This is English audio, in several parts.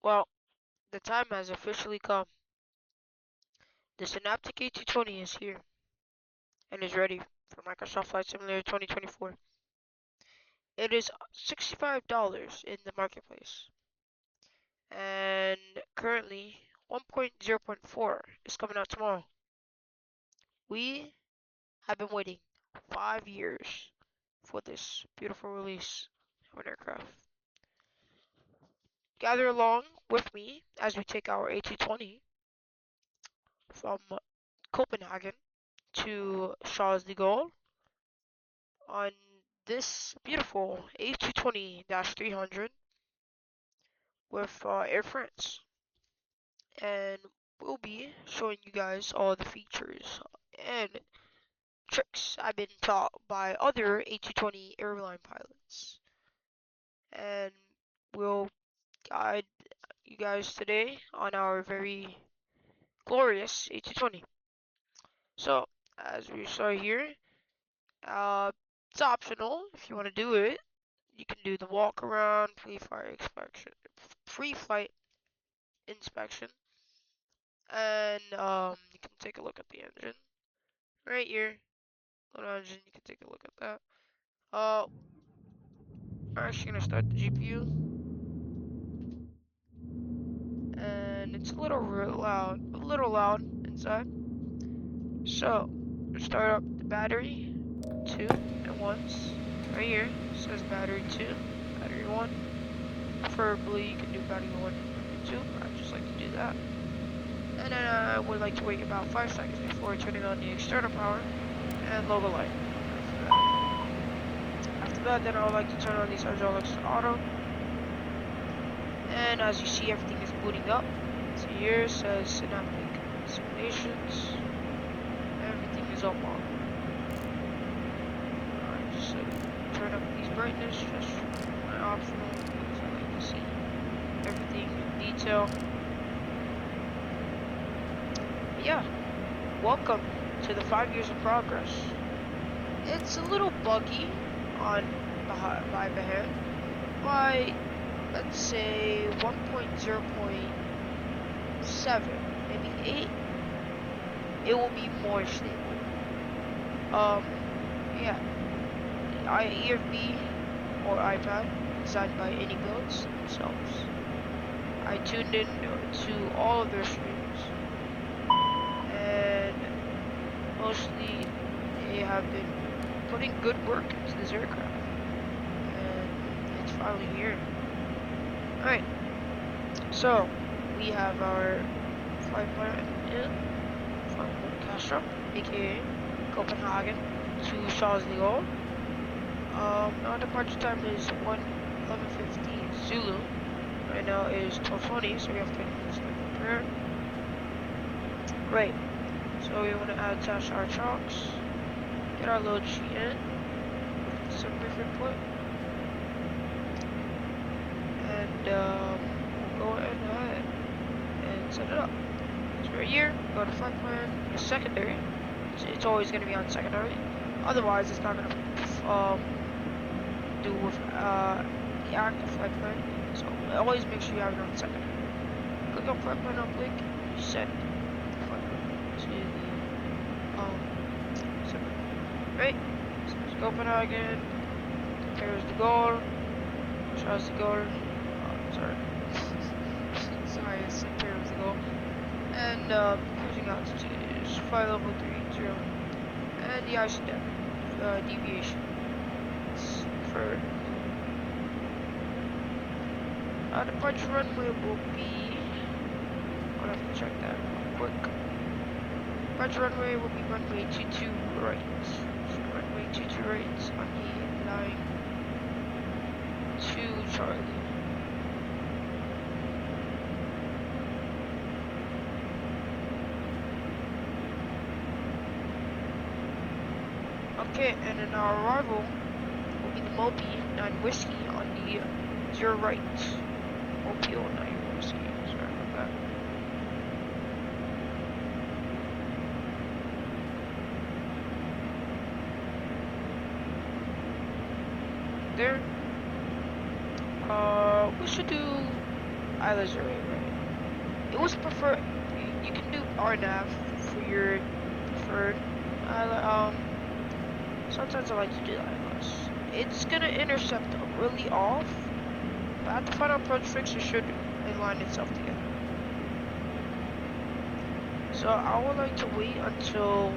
Well, the time has officially come. The Synaptic A220 is here and is ready for Microsoft Flight Simulator 2024. It is $65 in the marketplace, and currently 1.0.4 is coming out tomorrow. We have been waiting 5 years for this beautiful release of an aircraft. Gather along with me as we take our A220 from Copenhagen to Charles De Gaulle on this beautiful A220-300 with Air France, and we'll be showing you guys all the features and tricks I've been taught by other A220 airline pilots, and we'll guide you guys today on our very glorious A220. So, as we start here, it's optional if you want to do it. You can do the walk around, pre-flight inspection, and you can take a look at the engine right here. Little engine, you can take a look at that. I'm actually gonna start the GPU, and it's a little loud inside. So, start up the battery 2 at once. Right here it says battery 2, battery 1. Preferably you can do battery 1 and 2. I just like to do that. And then I would like to wait about 5 seconds before turning on the external power and logo light. After that, then I would like to turn on these hydraulics to auto. And as you see, everything is booting up. So here it says Synaptic Simulations. Everything is up on. Alright, just turn up these brightness, just my optional, because I like to see everything in detail. But yeah, welcome to the 5 years of progress. It's a little buggy on by the hand. By let's say 1.0.7, maybe 8, it will be more stable. Yeah, EFB or iPad designed by any builds themselves. I tuned in to all of their streams, and mostly they have been putting good work into this aircraft, and it's finally here. Alright, so we have our flight plan in from Castro, aka Copenhagen, to Charles De Gaulle. Our departure time is 11:50 Zulu. Right now it is 12:20, so we have 20 minutes to prepare. Great. So we want to attach our chocks, get our load sheet in, some brief input, and we'll go ahead and set it up. So right here, go to flight plan, go to secondary. It's always going to be on secondary. Otherwise, it's not going to do with the active flight plan. So always make sure you have it on secondary. Click on flight plan uplink, set flight plan to the secondary. Right? So it's Copenhagen, Paris de Gaulle, Charles de Gaulle. Sorry. Sorry, it's Paris de Gaulle. And cruising altitude is flight level 30. And the ICDEP deviation is for departure runway will be, I'll have to check that real quick. Departure runway will be runway 22 right. So runway 22 right on the line to Charlie. Okay, and then our arrival will be the Moby 9 Whiskey on the 0 right. OPO 9 Whiskey, sorry about that. There. We should do ILS array, right? It was preferred. You can do RNAV for your preferred. Sometimes I like to do the ILS. It's gonna intercept really off, but at the final approach fix, it should align itself together. So I would like to wait until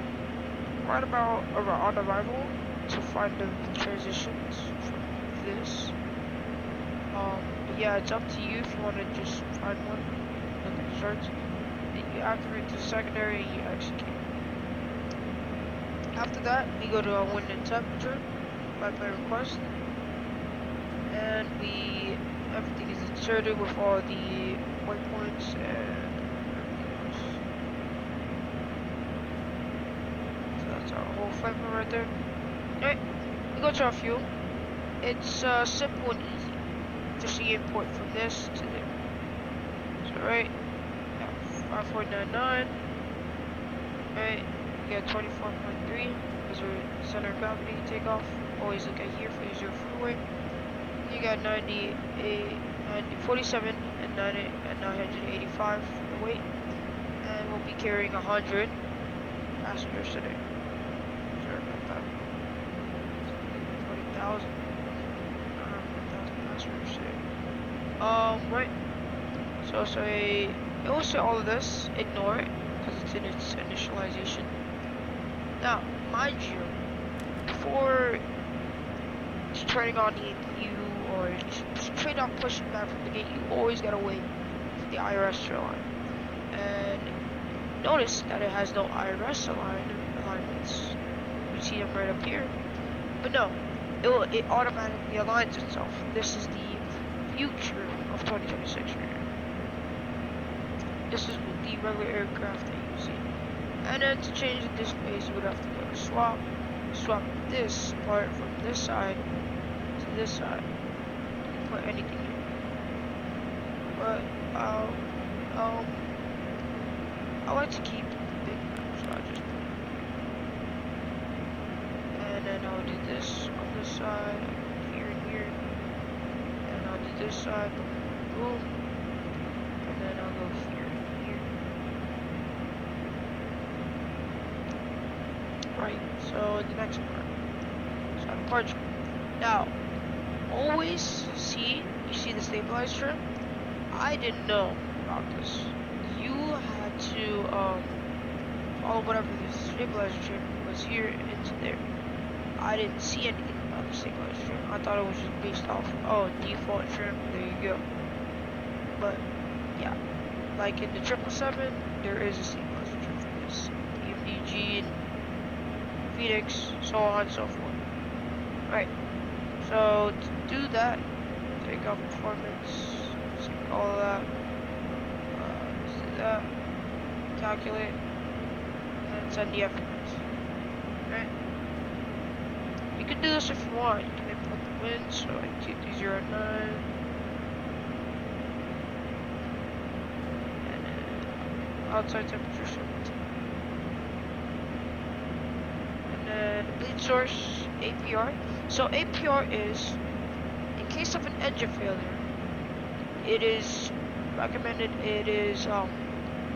right about on arrival to find the transitions from this. But yeah, it's up to you if you want to just find one. Look at the charts. Then you activate the secondary and you execute. After that, we go to our wind and temperature by request, and everything is inserted with all the waypoints and everything else. So that's our whole flight plan right there. Alright, we go to our fuel. It's simple and easy. Just you import from this to there. So right, 5499. Right, we got 24.3 because we're center of gravity takeoff. Always look at here for your freeway. You got 47 and 985 for the weight, and we'll be carrying 100 passengers today. Sorry about that. 40,000. 1,000 passengers today. Right. So it will say all of this. Ignore it because it's in its initialization. Now, mind you, before turning on the APU or straight up pushing back from the gate, you always gotta wait for the IRS to align. And notice that it has no IRS alignments. You see them right up here. But no, it automatically aligns itself. This is the future of 2026 right here. This is the regular aircraft that you see. And then to change the displays, you would have to go to swap this part from this side to this side. You can put anything in. But I like to keep the big map, so I just put it here. And then I'll do this on this side, here and here. And I'll do this side, boom. And then I'll go here. Right, so the next part. So departure. Now, always you see the stabilizer trim? I didn't know about this. You had to follow whatever the stabilizer trim was here into there. I didn't see anything about the stabilizer trim. I thought it was just based off, default trim, there you go. But, yeah, like in the 777, there is a stabilizer trim for this. EMDG and Phoenix, so on and so forth. Right, so to do that, take off performance, check all of that, let's do that, calculate, and send the estimates. Right, you can do this if you want. You can input the wind, so like 2309, and then outside temperature 17. Bleed source, APR. So APR is, in case of an engine failure, it is recommended, it is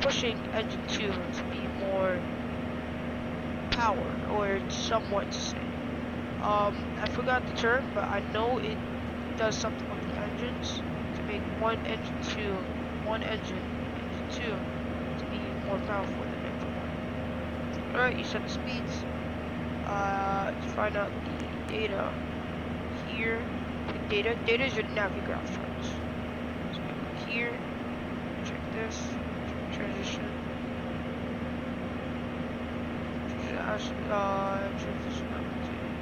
pushing engine 2 to be more power, or somewhat the same. I forgot the term, but I know it does something with the engines to make engine 2 to be more powerful than engine 1. Alright, you set the speeds. To find out the data here. The data is your navigraph charts. So go here, check this, check transition. Transition altitude.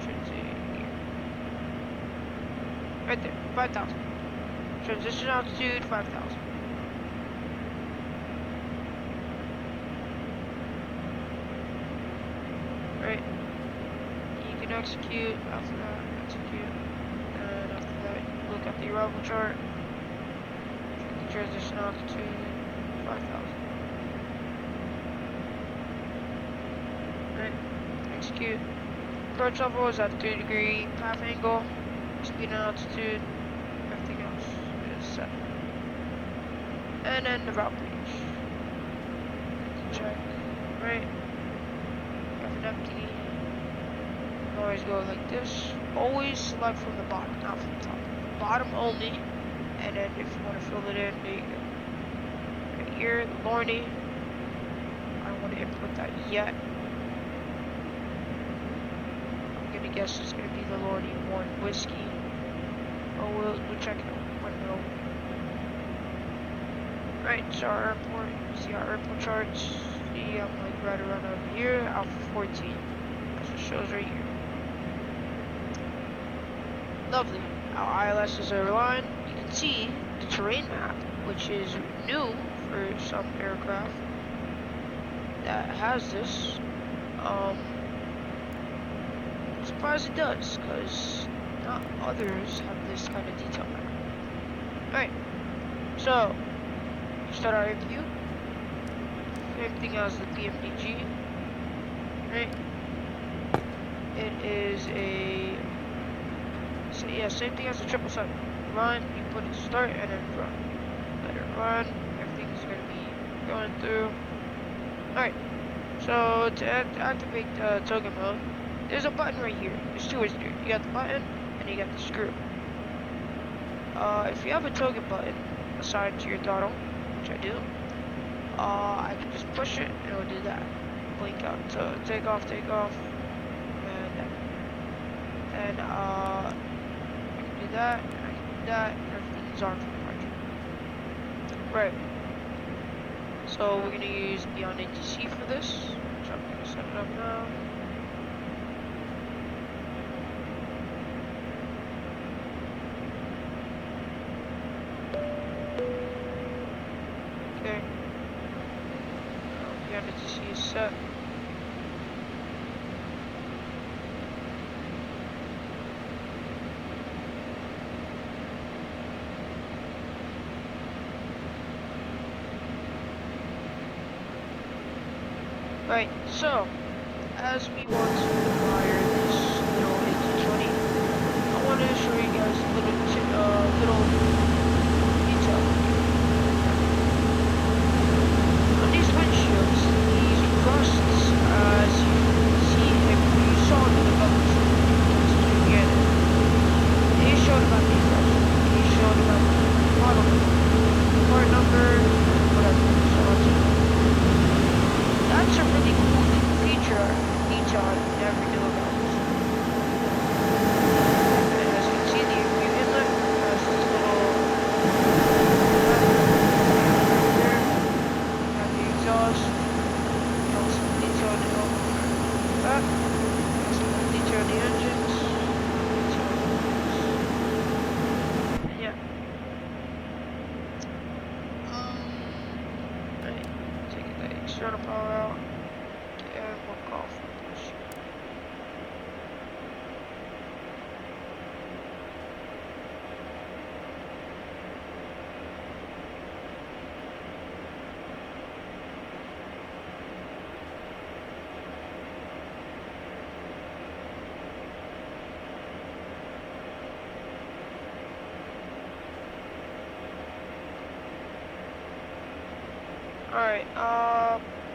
Should say here. Right there, 5,000. Transition altitude 5,000. Right, you can execute, after that, execute, and after that, look at the arrival chart, check the transition altitude, 5,000. Right, execute. Approach level is at 3 degree path angle, speed and altitude, everything else set. And then the route page. Check, right? Have an empty. You can always go like this. Always select from the bottom, not from the top. Bottom only. And then if you want to fill it in, there you go. Right here, the Lorny. I don't want to input that yet. I'm gonna guess it's gonna be the Lorny 1 whiskey. Oh, we'll check it out when we're over. Right, so our airport, see our airport charts. See, I'm like right around over here, Alpha 14. That's what it shows right here. Lovely. Our ILS is airline. You can see the terrain map, which is new for some aircraft that has this. I'm surprised it does, because not others have this kind of detail map. Alright, so start our view. Same thing as the BMDG. Right? It is a same thing as the 777. Run, you put it start and then run. Let it run. Everything's gonna be going through. Alright. So to activate token mode, there's a button right here. There's two ways to do it. You got the button and you got the screw. If you have a token button assigned to your throttle, which I do, I can just push it and it'll do that. Blink out. So take off, and I can do that, and I can do that, and everything's on for the margin. Right. So we're gonna use Beyond ATC for this. So I'm gonna set it up now. Okay. Beyond ATC is set. Right, so, as we want to wire this little A220, I want to show you guys a little detail. On these windshields, these rusts, as you can see, if you saw them in the bubbles, they showed about these rusts. They showed about the model number, part number, whatever, so on and so forth. That's a really cool feature detail I never knew about. And as you can see, the view inlet has this little there. You have the exhaust. You have some detail in the back. Some detail in the engines. And yeah. Right. Take the external power out. And we'll call for this. Alright,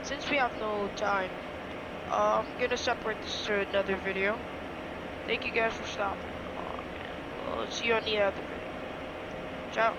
since we have no time, I'm gonna separate this to another video. Thank you guys for stopping. We'll see you on the other video. Ciao.